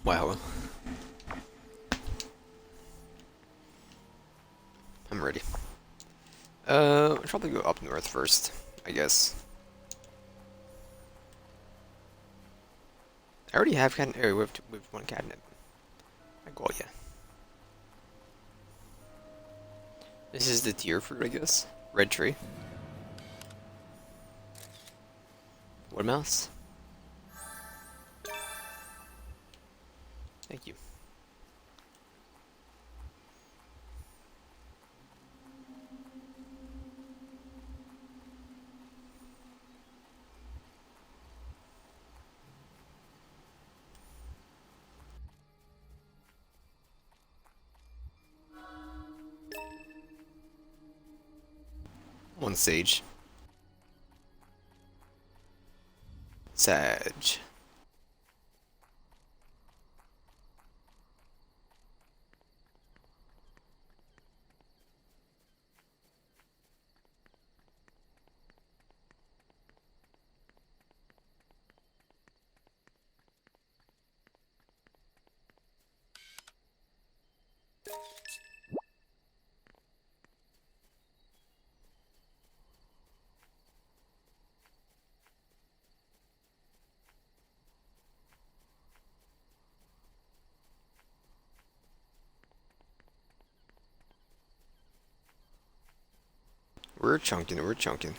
Wow, I'm ready. I'll probably go up north first, I guess. I already have catnip. Oh, we have one catnip. I got ya. This is the tier fruit, I guess. Red tree. What mouse? Thank you. One sage. Sage. We're chunking, we're chunking.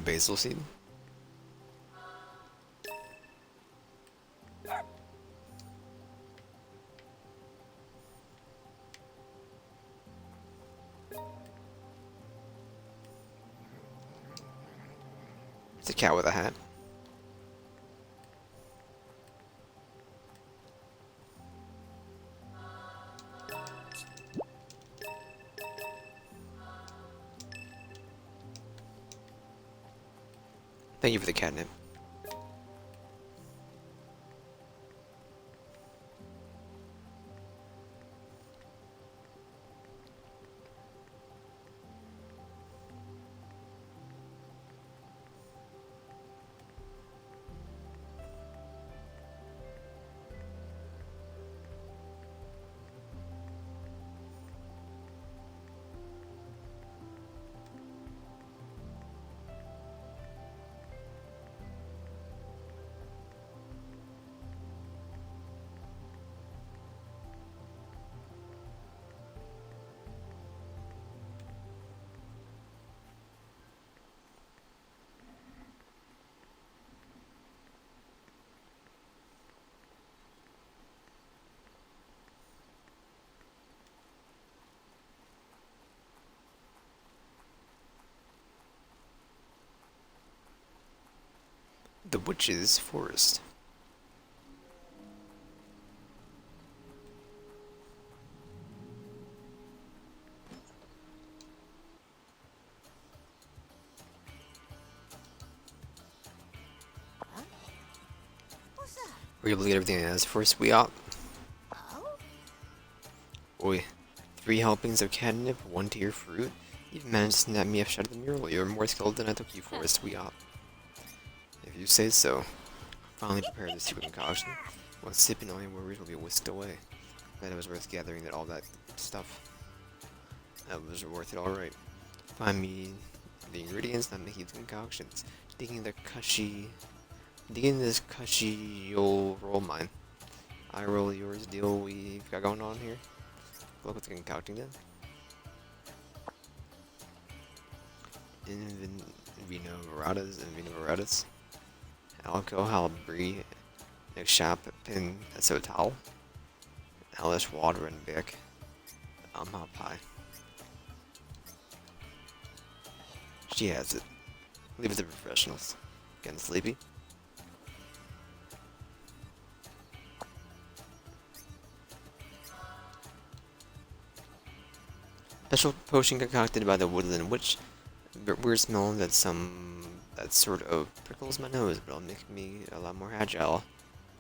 Basil seed. It's a cat with a hat. Thank you for the catnip. The witch's forest. We're able to get everything as first we up. Oi. 3 helpings of catnip, 1 tier fruit. You've managed to snap me a shot of the mural. You're more skilled than I took you for, sweet op. If you say so. Finally prepared the secret concoction. One sip and all your worries will be whisked away. Bet it was worth gathering all that stuff. That was worth it, alright. Find me the ingredients, not making the concoctions. Digging the cushy. Digging this cushy, you'll roll mine. I roll yours deal we've got going on here. Look what's concocting then. Vino Veratas and Vino Veratas. Alcohol Brie. Next shop in Sotal. Alice Water and Bick. Hot pie. She has it. Leave it to professionals. Getting sleepy? Special potion concocted by the woodland witch. Weird smell that sort of prickles my nose, but it'll make me a lot more agile.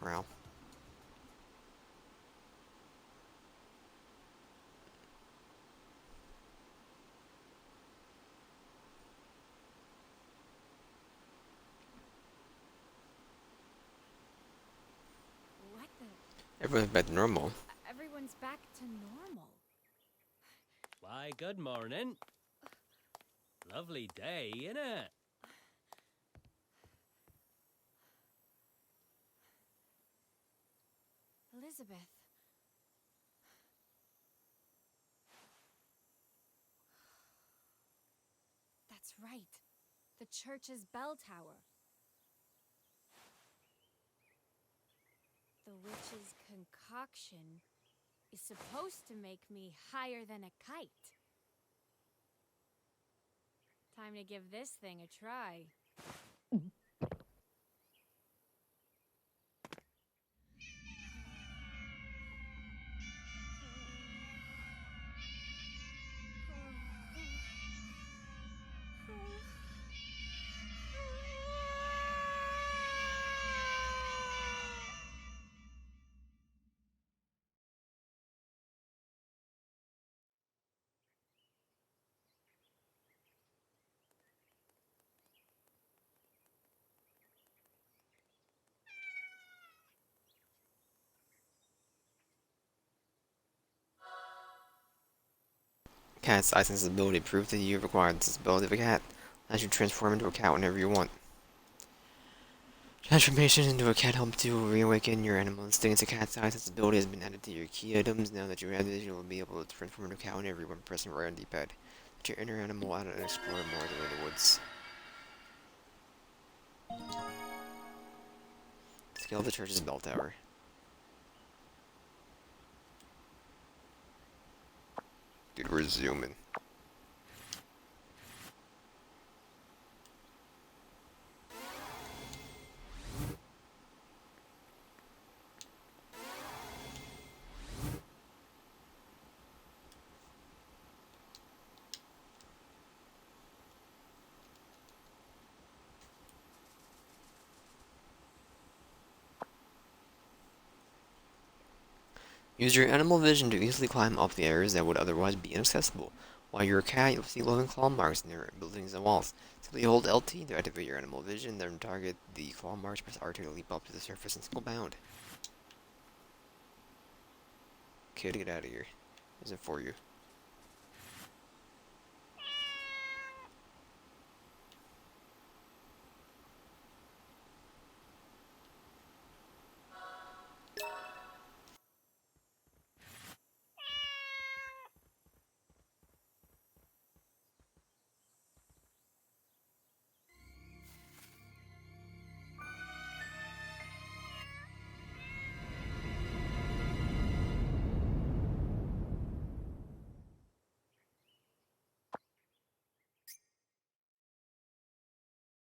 Wow. What the? Everyone's back to normal. Everyone's back to normal. Why, good morning. Lovely day, innit? Elizabeth. That's right. The church's bell tower. The witch's concoction is supposed to make me higher than a kite. Time to give this thing a try. Cat's eye sensibility. Proof that you have acquired the sensibility of a cat. Allows you to transform into a cat whenever you want. Transformation into a cat helps you reawaken your animal instincts. A cat's eye sensibility has been added to your key items. Now that you have this, you will be able to transform into a cat whenever you want, pressing right on the D-pad. Let your inner animal out and explore more of the woods. Scale the church's bell tower. Dude, we're zooming. Use your animal vision to easily climb up the areas that would otherwise be inaccessible. While you're a cat, you'll see glowing claw marks near buildings and walls. Simply hold LT to activate your animal vision, then target the claw marks, press R2 to leap up to the surface in single bound. Kid, get out of here. This isn't for you.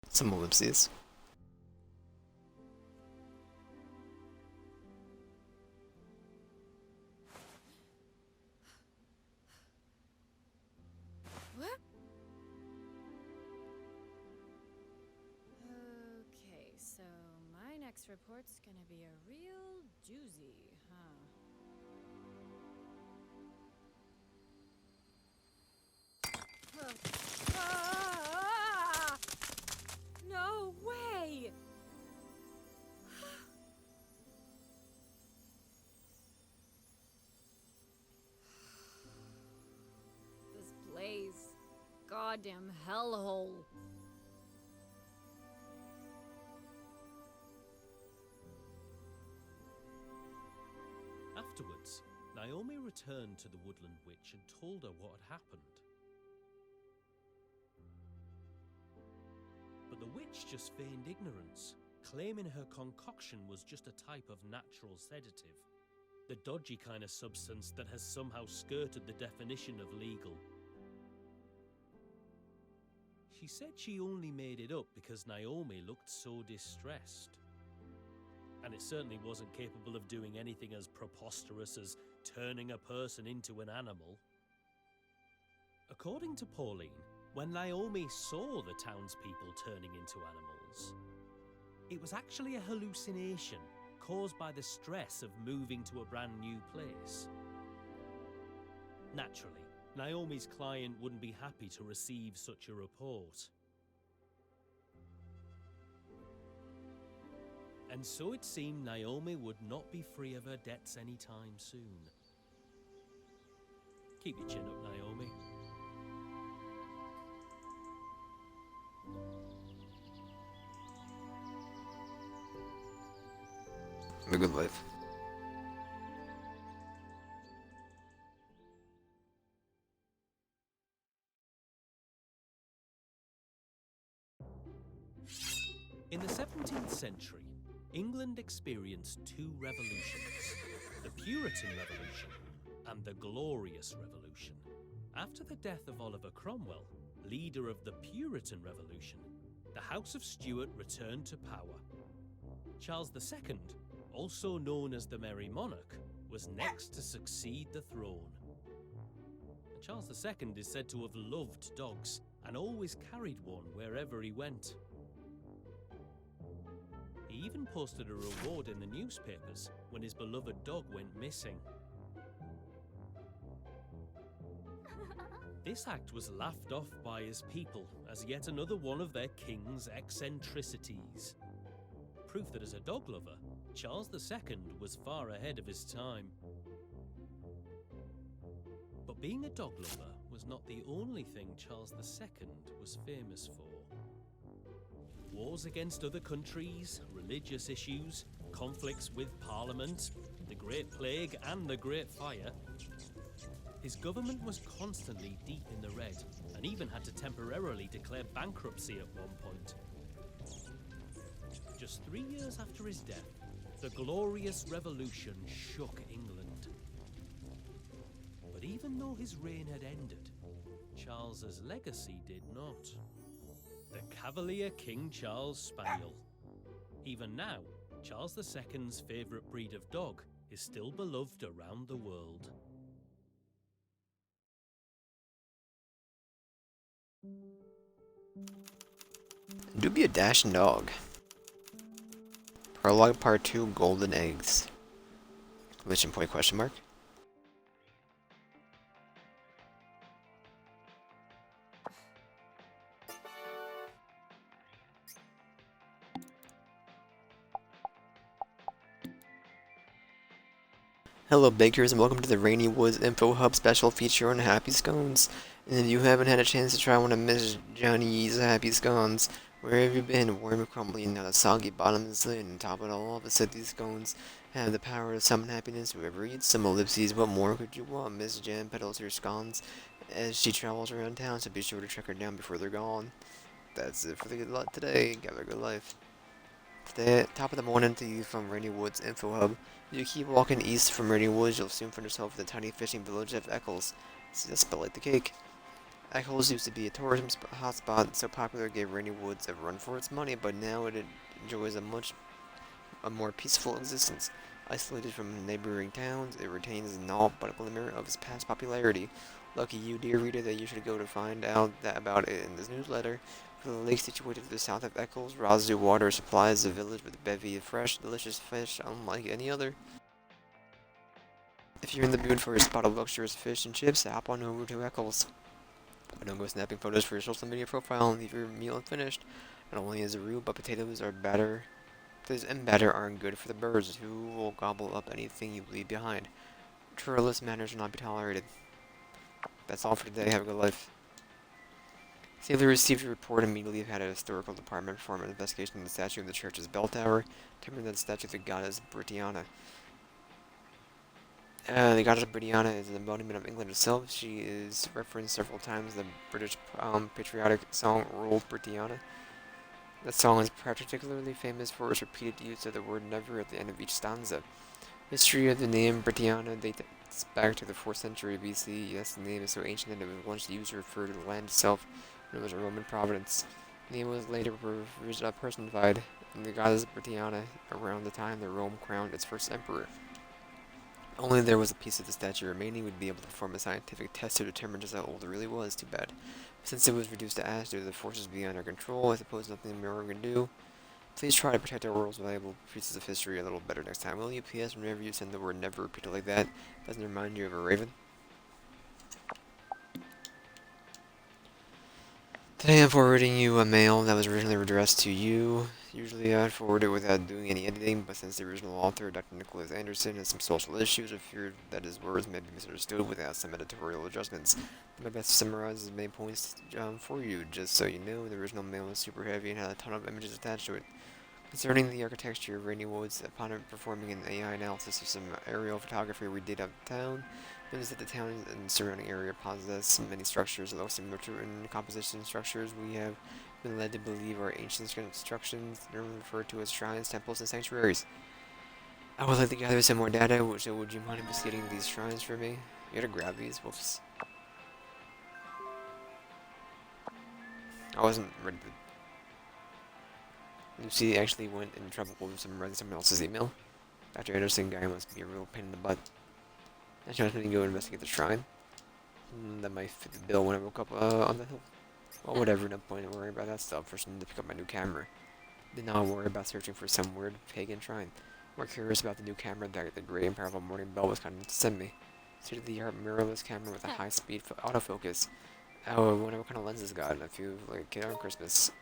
Some ellipses. What? Okay, so my next report's gonna be a real doozy, huh? Ah! No way! This place, goddamn hellhole. Afterwards, Naomi returned to the Woodland Witch and told her what had happened. But the witch just feigned ignorance, claiming her concoction was just a type of natural sedative. The dodgy kind of substance that has somehow skirted the definition of legal. She said she only made it up because Naomi looked so distressed. And it certainly wasn't capable of doing anything as preposterous as turning a person into an animal. According to Pauline, when Naomi saw the townspeople turning into animals, it was actually a hallucination caused by the stress of moving to a brand new place. Naturally, Naomi's client wouldn't be happy to receive such a report. And so it seemed Naomi would not be free of her debts anytime soon. Keep your chin up, Naomi. Have a good life. In the 17th century, England experienced two revolutions, the Puritan Revolution and the Glorious Revolution. After the death of Oliver Cromwell, leader of the Puritan Revolution, the House of Stuart returned to power. Charles II, also known as the Merry Monarch, was next to succeed the throne. Charles II is said to have loved dogs and always carried one wherever he went. He even posted a reward in the newspapers when his beloved dog went missing. This act was laughed off by his people as yet another one of their king's eccentricities. Proof that as a dog lover, Charles II was far ahead of his time. But being a dog lover was not the only thing Charles II was famous for. Wars against other countries, religious issues, conflicts with Parliament, the Great Plague and the Great Fire. His government was constantly deep in the red and even had to temporarily declare bankruptcy at one point. Just 3 years after his death, the Glorious Revolution shook England. But even though his reign had ended, Charles's legacy did not. The Cavalier King Charles Spaniel. Even now, Charles II's favourite breed of dog is still beloved around the world. Do be a dashing dog. Prologue Part 2, Golden Eggs. Exclamation point, question mark. Hello bakers and welcome to the Rainy Woods Info Hub special feature on Happy Scones. And if you haven't had a chance to try one of Miss Johnny's Happy Scones, where have you been? Warm and crumbly and now the soggy bottom is lit and top it all off. Said these scones have the power to summon happiness. Whoever eats some ellipses, what more could you want? Miss Jan peddles her scones as she travels around town, so be sure to track her down before they're gone. That's it for the good luck today. Have a good life. Today, at top of the morning to you from Rainy Woods Info Hub. If you keep walking east from Rainy Woods, you'll soon find yourself in the tiny fishing village of Eccles. See, that's spelled like the cake. Eccles used to be a tourism hotspot so popular it gave Rainy Woods a run for its money, but now it enjoys a more peaceful existence. Isolated from neighboring towns, it retains naught but a glimmer of its past popularity. Lucky you, dear reader, that you should go to find out about it in this newsletter. For the lake situated to the south of Eccles, Razoo Water supplies the village with a bevy of fresh, delicious fish unlike any other. If you're in the mood for a spot of luxurious fish and chips, hop on over to Eccles. But don't go snapping photos for your social media profile and leave your meal unfinished. Not only is it rude, but potatoes and batter aren't good for the birds, who will gobble up anything you leave behind. Churlish manners will not be tolerated. That's all for today. Have a good life. Sailor received a report and immediately had a historical department perform an investigation of the statue of the church's bell tower, determined that the statue of the goddess Britannia. The goddess Britannia is an embodiment of England itself. She is referenced several times in the British patriotic song Rule Britannia. That song is particularly famous for its repeated use of the word never at the end of each stanza. History of the name Britannia dates back to the 4th century BC. Yes, the name is so ancient that it was once used to refer to the land itself, and it was a Roman providence. The name was later personified in the goddess Britannia around the time that Rome crowned its first emperor. Only there was a piece of the statue remaining would be able to perform a scientific test to determine just how old it really was. Too bad. Since it was reduced to ash due to the forces beyond our control, I suppose nothing more we can do. Please try to protect our world's valuable pieces of history a little better next time, will you? P.S. Whenever you send the word never repeated like that, doesn't it remind you of a raven? Today I'm forwarding you a mail that was originally addressed to you. Usually I'd forward it without doing any editing, but since the original author, Dr. Nicholas Anderson, has some social issues, I feared that his words may be misunderstood without some editorial adjustments. My best to summarize his main points for you, just so you know. The original mail was super heavy and had a ton of images attached to it. Concerning the architecture of Rainy Woods, upon performing an AI analysis of some aerial photography we did of the town, noticed that the town and surrounding area possess many structures that look similar to in composition structures we have been led to believe are ancient constructions, normally referred to as shrines, temples, and sanctuaries. I would like to gather some more data, so would you mind investigating these shrines for me? You gotta grab these, whoops. I wasn't ready to... Lucy actually went in trouble with writing someone else's email. Dr. Anderson guy must be a real pain in the butt. I just wanted to go investigate the shrine. That might fit the bill when I woke up on the hill. Well, whatever, no point in worrying about that stuff. First, I need to pick up my new camera. Did not worry about searching for some weird pagan shrine. More curious about the new camera that the great and powerful Morning Bell was kind enough to send me. State-of-the-art mirrorless camera with a high-speed autofocus. Oh, I wonder what kind of lens it's got. I feel like a kid on Christmas.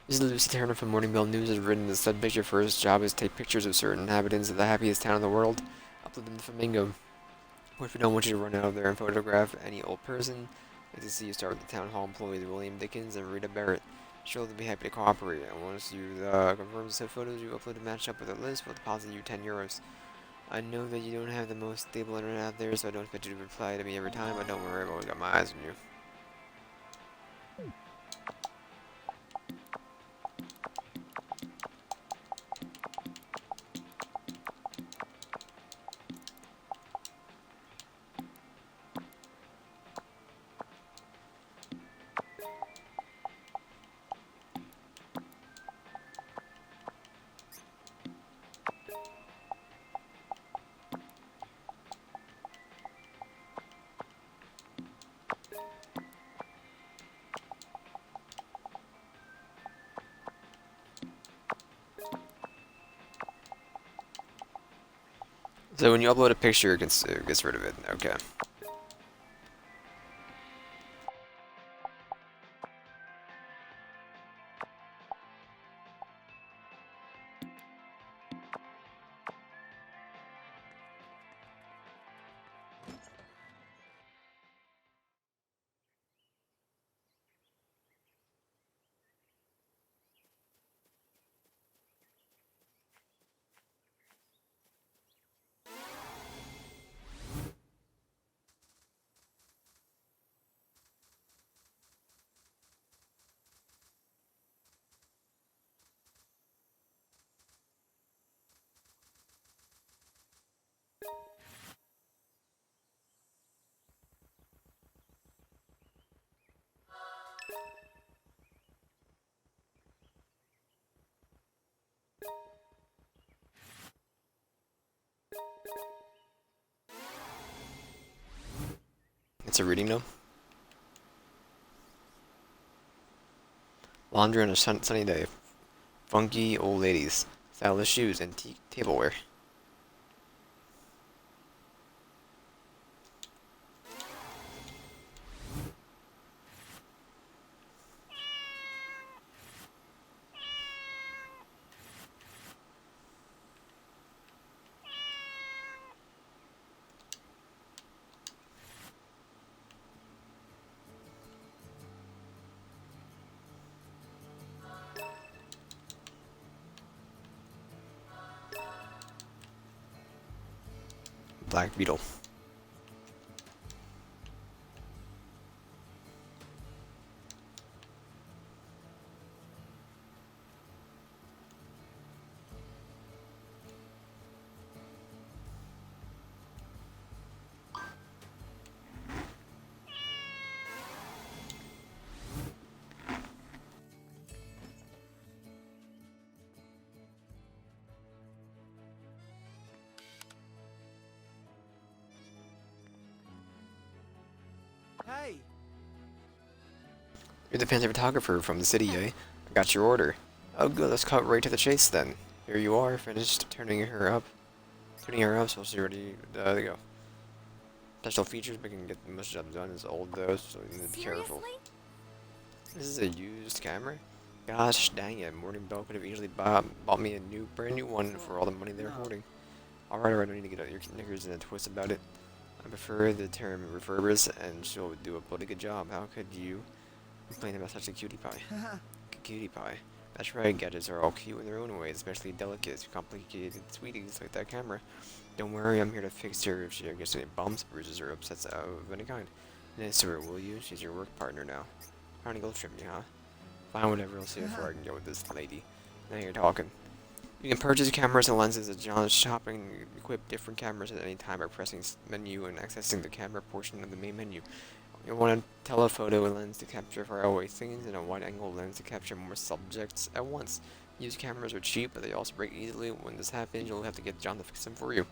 This is Lucy Turner from Morning Bell News. Has written the stud picture for his job is to take pictures of certain inhabitants of the happiest town in the world. Upload them to Flamingo. Or if you don't want you to run out there and photograph any old person, I'd like to see you start with the town hall employees William Dickens and Rita Barrett. Sure, they'll be happy to cooperate. And once you confirm the set photos you upload to match up with their list, we'll deposit you €10. I know that you don't have the most stable internet out there, so I don't expect you to reply to me every time, but don't worry, I've always got my eyes on you. So when you upload a picture, it gets rid of it. Okay. It's a reading note. Laundry on a sunny day. Funky old ladies. Stylish shoes. Antique tableware. Black beetle. You're the fancy photographer from the city, eh? I got your order. Oh good, let's cut right to the chase then. Here you are, finished turning her up. Turning her up, so she's ready. There you go. Special features, but can get most job done. It's old though, so you need to be careful. Seriously? This is a used camera? Gosh dang it, Morning Bell could have easily bought me a brand new one for all the money they're hoarding. Alright, I don't need to get out your knickers in a twist about it. I prefer the term refurbished, and she'll do a bloody good job. How could you complain about such a cutie pie? Cutie pie. That's right, gadgets are all cute in their own way, especially delicate, complicated sweeties like that camera. Don't worry, I'm here to fix her if she gets any bumps, bruises, or upsets of any kind. Nice to her, will you? She's your work partner now. Trying to go trim you, huh? Fine, whatever, I'll see before I can go with this lady. Now you're talking. You can purchase cameras and lenses at John's shop and equip different cameras at any time by pressing menu and accessing the camera portion of the main menu. You'll want a telephoto lens to capture faraway things and a wide-angle lens to capture more subjects at once. Used cameras are cheap, but they also break easily. When this happens, you'll have to get John to fix them for you.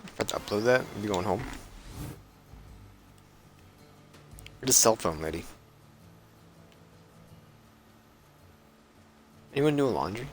If I have to upload that, I'll be going home. Where's the cell phone, lady? Anyone doing laundry?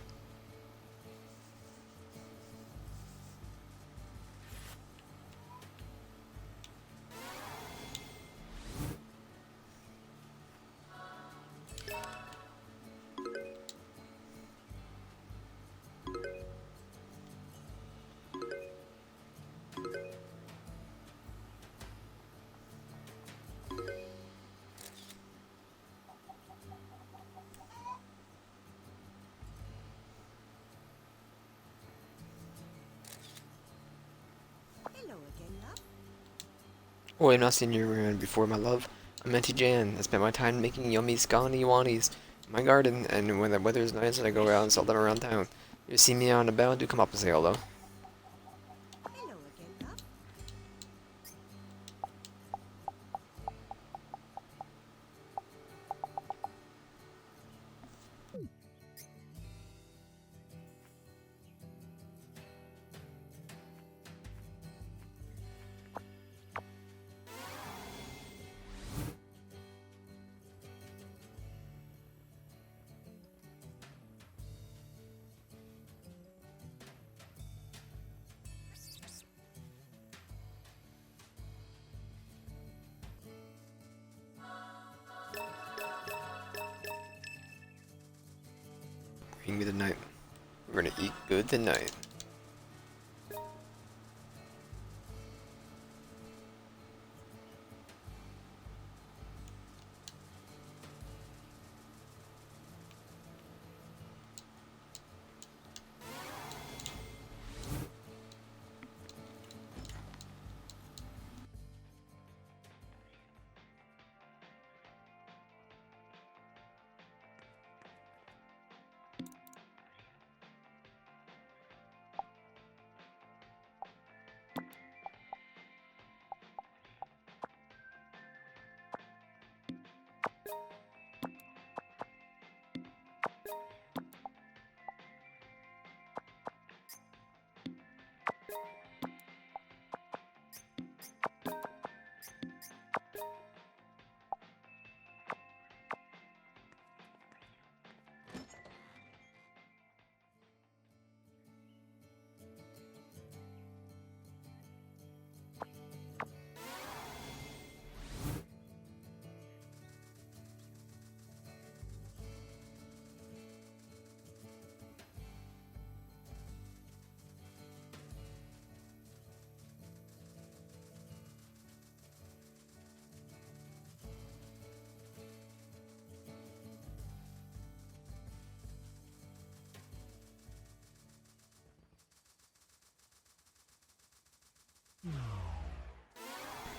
Oh, I've not seen you around before, my love. I'm Auntie Jan. I spent my time making yummy scawny wannies in my garden, and when the weather is nice, I go out and sell them around town. If you see me out and about, do come up and say hello. Bring me the night. We're gonna eat good tonight.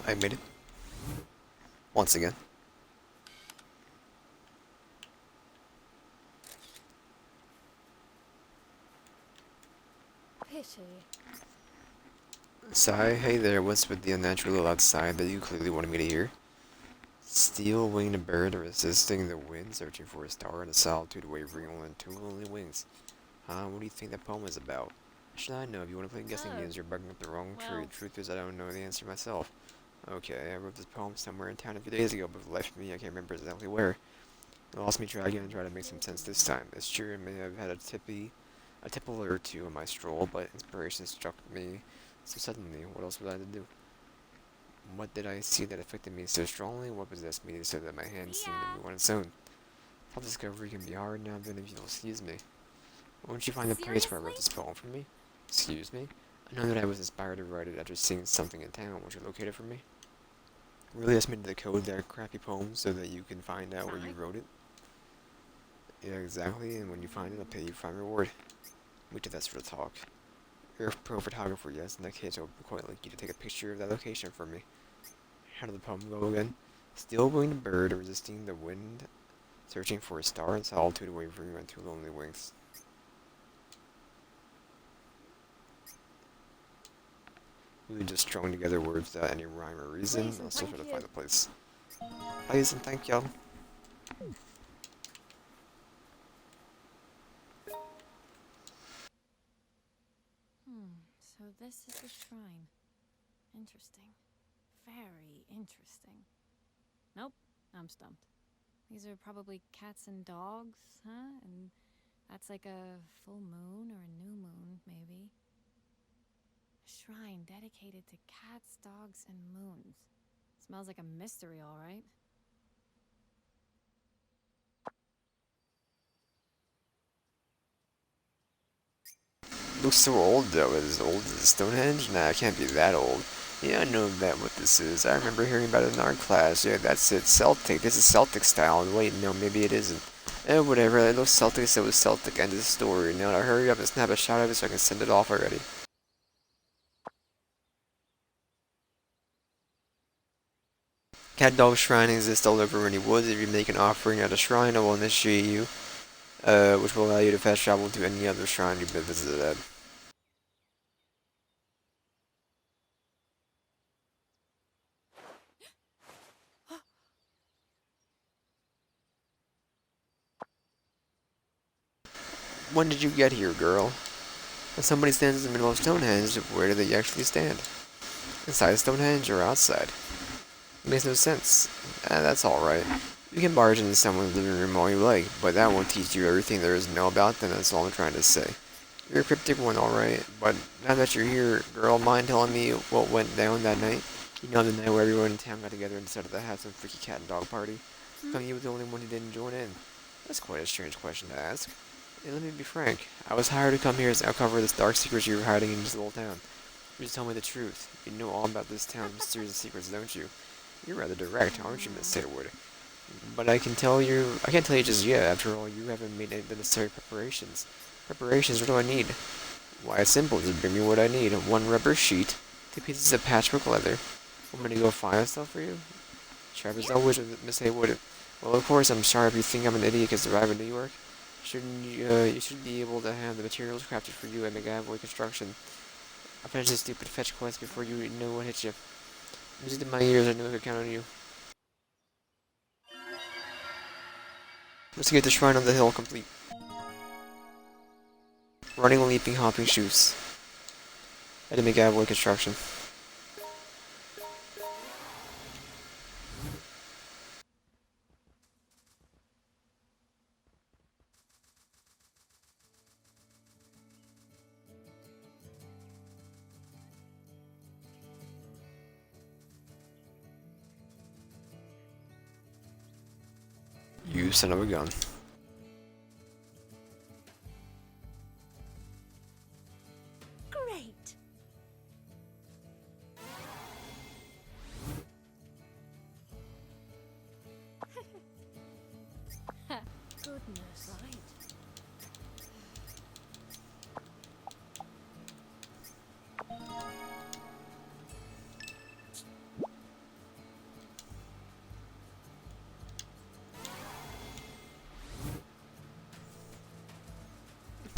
I made it. Once again. Pity. Sigh, hey there, what's with the unnatural outside that you clearly wanted me to hear? Steel-winged bird resisting the wind, searching for a star in a solitude, wavering on two lonely wings. Huh? What do you think that poem is about? Should I know? If you want to play guessing Oh, games, you're bugging up the wrong tree. well. Truth is, I don't know the answer myself. Okay, I wrote this poem somewhere in town a few days ago, but left me, I can't remember exactly where. It lost me track again and try to make some sense this time. It's true, I may have had a tipple or two on my stroll, but inspiration struck me so suddenly. What else was I to do? What did I see that affected me so strongly? What possessed me so that my hand See seemed ya. to move on its own? Self-discovery can be hard now then if you'll excuse me. Won't you find the place where I wrote this Seriously? poem for me? Excuse me? I know that I was inspired to write it after seeing something in town. Won't you locate it for me? Really ask me to decode that crappy poem so that you can find out where you Fine. wrote it? Yeah, exactly, and when you find it, I'll pay you a fine reward. We did that sort of talk. You're a pro photographer, yes. In that case, I would quite like you to take a picture of that location for me. How did the poem go again? Still-winged bird resisting the wind, searching for a star in solitude, wavering on two lonely wings. Really just strung together words without any rhyme or reason. Please I'll and still thank try to you. find the place. Please and thank you. So this is the shrine. Interesting. Very interesting. Nope, I'm stumped. These are probably cats and dogs, huh? And that's like a full moon or a new moon, maybe. A shrine dedicated to cats, dogs, and moons. Smells like a mystery, all right. Looks so old though. As old as Stonehenge? Nah, it can't be that old. Yeah, I know that what this is. I remember hearing about it in art class. Yeah, that's it. Celtic. This is Celtic style. Wait, no, maybe it isn't. Whatever. It looks Celtic, so it was Celtic. End of the story. Now I hurry up and snap a shot of it so I can send it off already. Cat Dog Shrine exists all over Runny Woods. If you make an offering at a shrine, I will initiate you, which will allow you to fast travel to any other shrine you've been visited at. When did you get here, girl? If somebody stands in the middle of Stonehenge, where do they actually stand? Inside Stonehenge or outside? It makes no sense. That's alright. You can barge into someone's living room all you like, but that won't teach you everything there is to know about them, that's all I'm trying to say. You're a cryptic one, alright, but now that you're here, girl, mind telling me what went down that night? You know, the night where everyone in town got together and decided to have some freaky cat and dog party? How come you were the only one who didn't join in? That's quite a strange question to ask. Hey, let me be frank. I was hired to come here to uncover this dark secret you were hiding in this little town. You just tell me the truth. You know all about this town's mysterious secrets, don't you? You're rather direct, aren't you, Miss Hayward? But I can't tell you just yet. After all, you haven't made the necessary preparations. Preparations? What do I need? Why, it's simple. Just bring me what I need. One rubber sheet, 2 pieces of patchwork leather. Want me to go find stuff for you? Sharp as that wish, Miss Haywood. Well, of course, I'm sorry if you think I'm an idiot because I arrived in New York. Shouldn't you should be able to have the materials crafted for you at McAvoy Construction. I'll finish this stupid fetch quest before you know what hits you. Music in my ears, I know I could count on you. Let's get the shrine on the hill complete. Running, leaping, hopping shoes. At McAvoy Construction. You son of a gun. Great. Goodness. Right.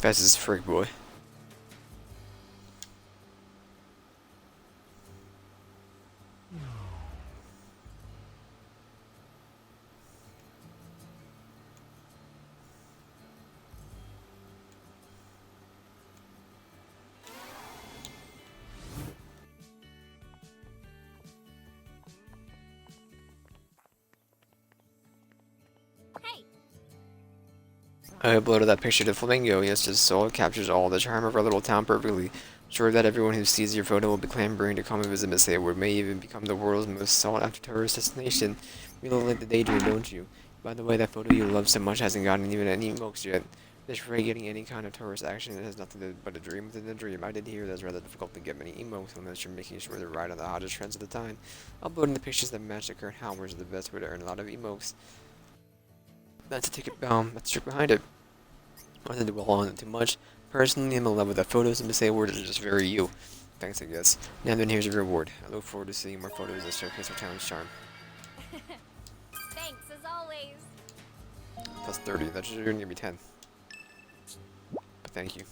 Fast as frick, boy. Hey! I uploaded that picture to Flamingo. Yes, just so it captures all the charm of our little town perfectly. Sure that everyone who sees your photo will be clamoring to come and visit Miss Hayward. May even become the world's most sought-after tourist destination. You really like the daydream, don't you? By the way, that photo you love so much hasn't gotten even any emotes yet. Just for getting any kind of tourist action, it has nothing to but a dream within a dream. I did hear that it's rather difficult to get many emotes unless you're making sure they're right on the hottest trends of the time. Uploading the pictures that match the current hours is the best way to earn a lot of emotes. That's a ticket, that's the trick behind it. I didn't dwell on it too much. Personally, I'm in love with the photos, and Miss Hayward is just very you. Thanks, I guess. Now then, here's your reward. I look forward to seeing more photos that showcase our town's charm. Thanks, as always. Plus 30. That should only give me 10. But thank you.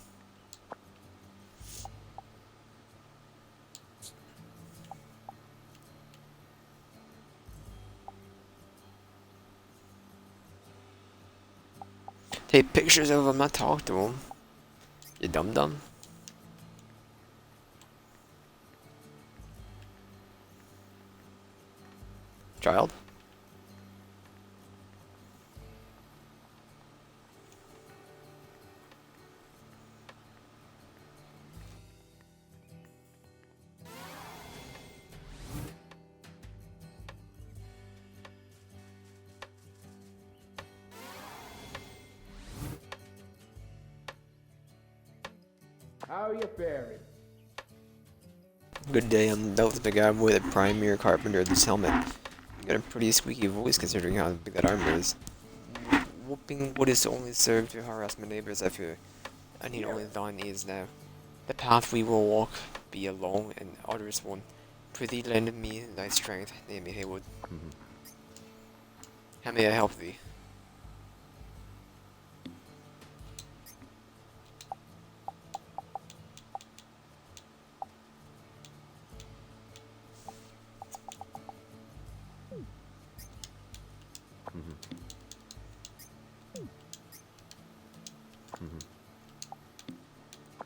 Take pictures of him, not talk to him. You dum-dum. Child? How are you faring? Good day, I'm the big guy with a Premier Carpenter this helmet. You got a pretty squeaky voice considering how big that armor is. Whooping wood is only served to harass my neighbors, I fear. I need only thy needs now. The path we will walk be a long and arduous one. Prithee lend me thy strength, name me Haywood. How may I help thee?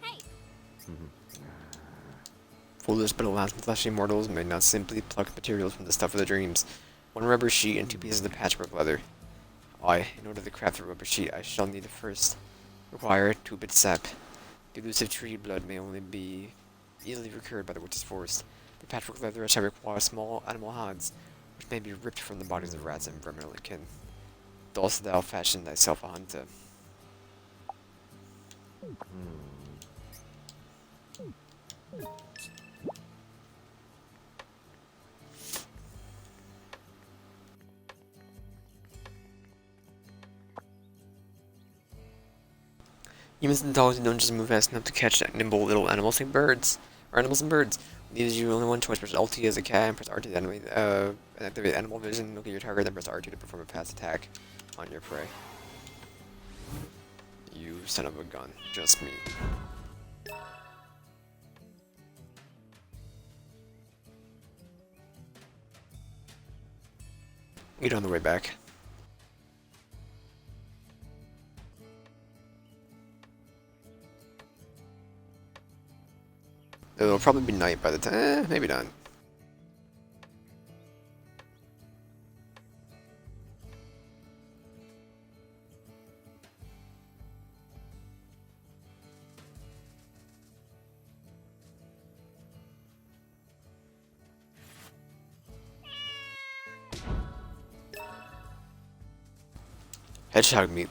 Hey! Foolish but alas, fleshy mortals may not simply pluck materials from the stuff of the dreams. One rubber sheet and 2 pieces of patchwork leather. In order to craft a rubber sheet, I shall need to first require 2 bits sap. The elusive tree blood may only be easily procured by the witch's forest. The patchwork leather I shall require small animal hides, which may be ripped from the bodies of rats and vermin kin. Thus thou fashion thyself a hunter. Humans and dogs don't just move fast enough to catch nimble little animals like birds. Or animals and birds. These you only one choice. Press LT as a cat and press R2 to activate animal vision. Look at your target, then press R2 to perform a fast attack on your prey. You son of a gun. Just me. Get on the way back. It'll probably be night by the time. Maybe not. Hedgehog meat.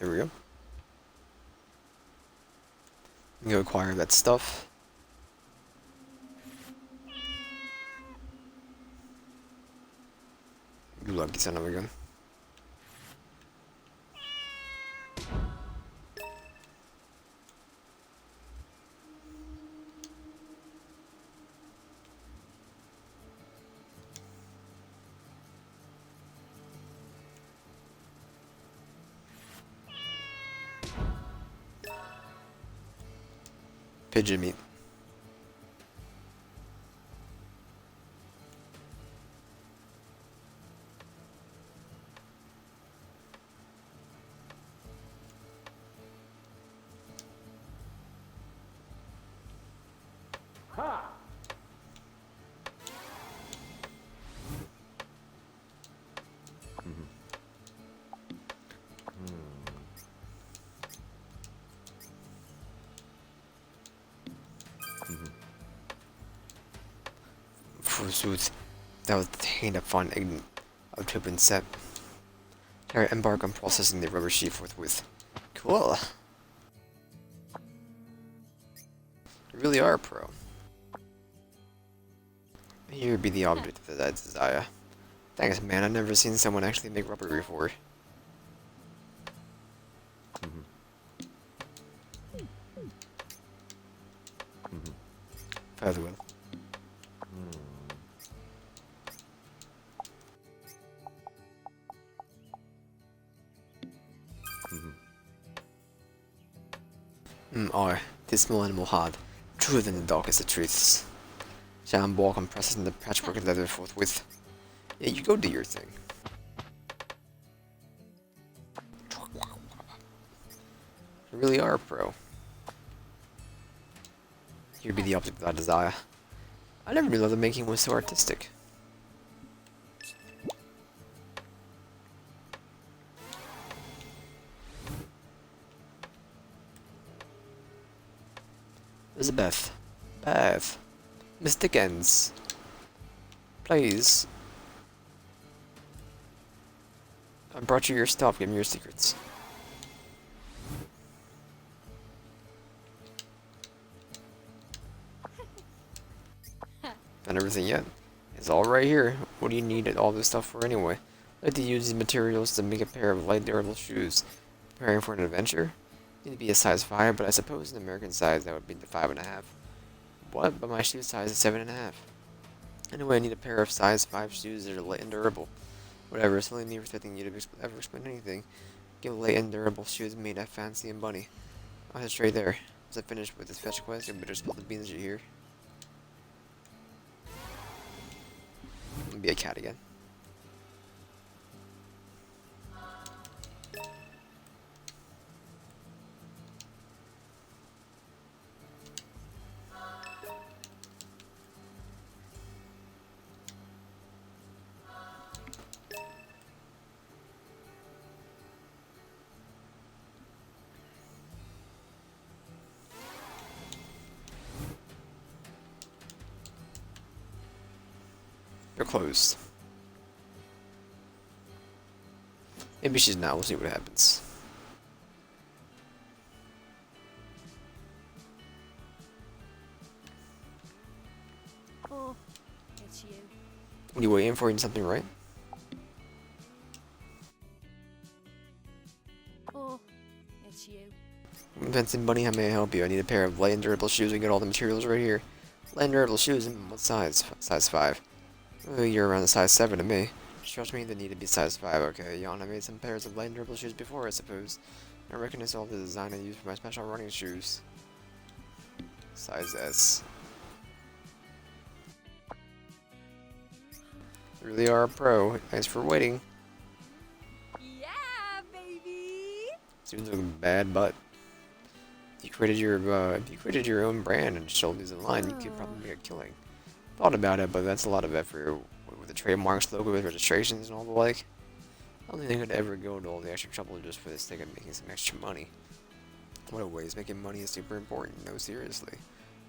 There we go. You go acquire that stuff. You lucky son of a gun. Pigeon meat. Ha! Forsooth, that was the hand of fun ignorant of to have been set. Terra embark on processing the rubber sheet forthwith. Cool. You really are a pro. Here be the object of that desire. Thanks, man. I've never seen someone actually make rubber before. Further well. Dismal animal hard, truer than the darkest of truths. Shall embark on processing the patchwork of leather forthwith. Yeah, you go do your thing. You really are a pro. Here be the object of thy desire. I never knew leather making was so artistic. Elizabeth. Beth. Miss Dickens. Please. I brought you your stuff, give me your secrets. Not everything yet. It's all right here. What do you need all this stuff for anyway? I'd like to use these materials to make a pair of light, durable shoes. Preparing for an adventure? Need to be a size 5, but I suppose in American size that would be the 5.5. What? But my shoe size is 7.5. Anyway, I need a pair of size 5 shoes that are light and durable. Whatever, it's only me expecting you to ever explain anything. Give light and durable shoes made of fancy and bunny. I'll head straight there. Once I finish with this fetch quest, you better spill the beans you hear. I'm gonna be a cat again. They're closed. Maybe she's not. We'll see what happens. Oh, it's you. What are you waiting for? You need something, right? Oh, it's you. Vincent Bunny, how may I help you? I need a pair of light and durable shoes. We get all the materials right here. Light and durable shoes? What size? Size 5. Oh, you're around the size 7 to me. Just trust me, they need to be size 5. Okay, Jan, I made some pairs of light and durable shoes before, I suppose. I reckon it's all the design I use for my special running shoes. Size S. You really are a pro. Thanks for waiting. Yeah, baby. Seems like a bad butt. If you created your own brand and sold these online, you could probably make a killing. Thought about it, but that's a lot of effort with the trademarks, logo, with registrations, and all the like. I don't think I could ever go to all the extra trouble just for the sake of making some extra money. What a waste, making money is super important. No, seriously.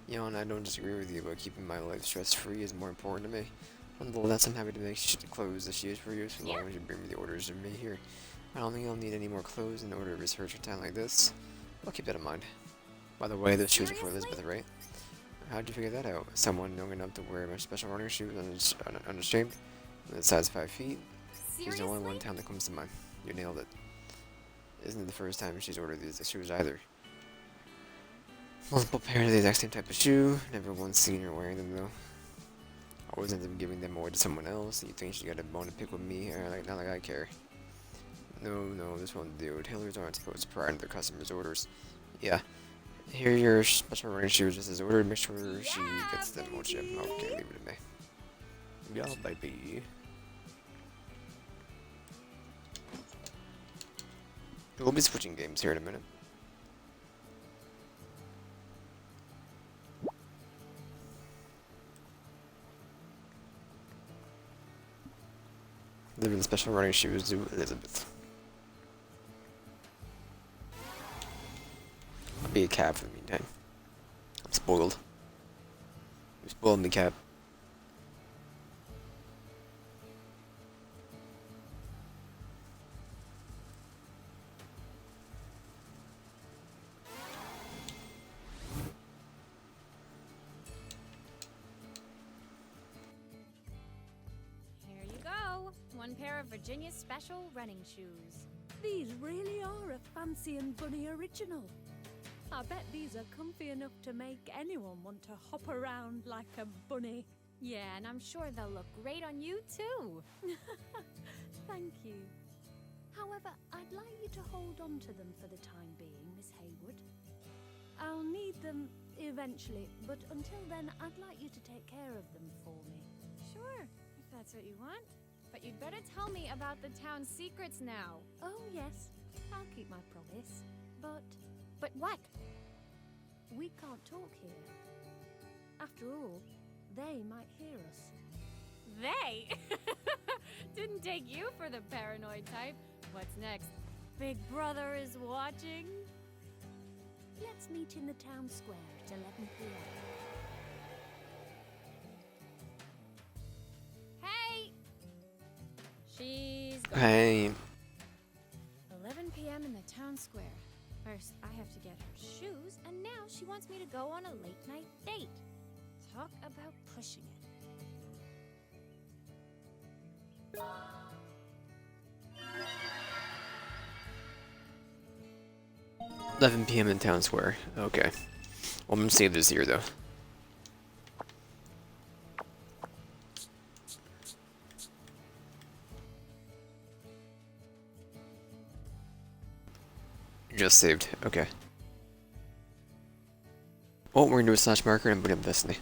You know, and I don't disagree with you, but keeping my life stress-free is more important to me. Nonetheless, I'm happy to make clothes the shoes for you so long as you bring me the orders of me here. I don't think I'll need any more clothes in order to research a town like this. I'll keep that in mind. By the way, those shoes are for Elizabeth, right? How'd you figure that out? Someone young enough to wear my special running shoes unashamed, with a size 5 feet? She's the only one in town that comes to mind. You nailed it. Isn't it the first time she's ordered these shoes either? Multiple pairs of the exact same type of shoe. Never once seen her wearing them though. Always end up giving them away to someone else. You think she got a bone to pick with me? Not like I care. No, this won't do. Tailors aren't supposed to pry into their customers' orders. Yeah. Here are your special running shoes just as ordered. Make sure she gets them, won't you? Okay, leave it to me. Yeah, baby. We'll be switching games here in a minute. Live in special running shoes to Elizabeth. I'll be a cat for the meantime. I'm spoiled. You spoiled me, cat. Here you go. One pair of Virginia's special running shoes. These really are a Fancy and Bunny original. I bet these are comfy enough to make anyone want to hop around like a bunny. Yeah, and I'm sure they'll look great on you too. Thank you. However, I'd like you to hold on to them for the time being, Miss Haywood. I'll need them eventually, but until then, I'd like you to take care of them for me. Sure, if that's what you want. But you'd better tell me about the town's secrets now. Oh, yes, I'll keep my promise. But what? We can't talk here. After all, they might hear us. They? Didn't take you for the paranoid type. What's next? Big Brother is watching? Let's meet in the town square at 11 p.m. Hey! She's gone. Hey. 11 p.m. in the town square. First, I have to get her shoes, and now she wants me to go on a late-night date. Talk about pushing it. 11 p.m. in town square. Okay. Well, I'm gonna save this here though. Just saved. Okay. Oh, we're gonna do a slash marker and boot up Destiny.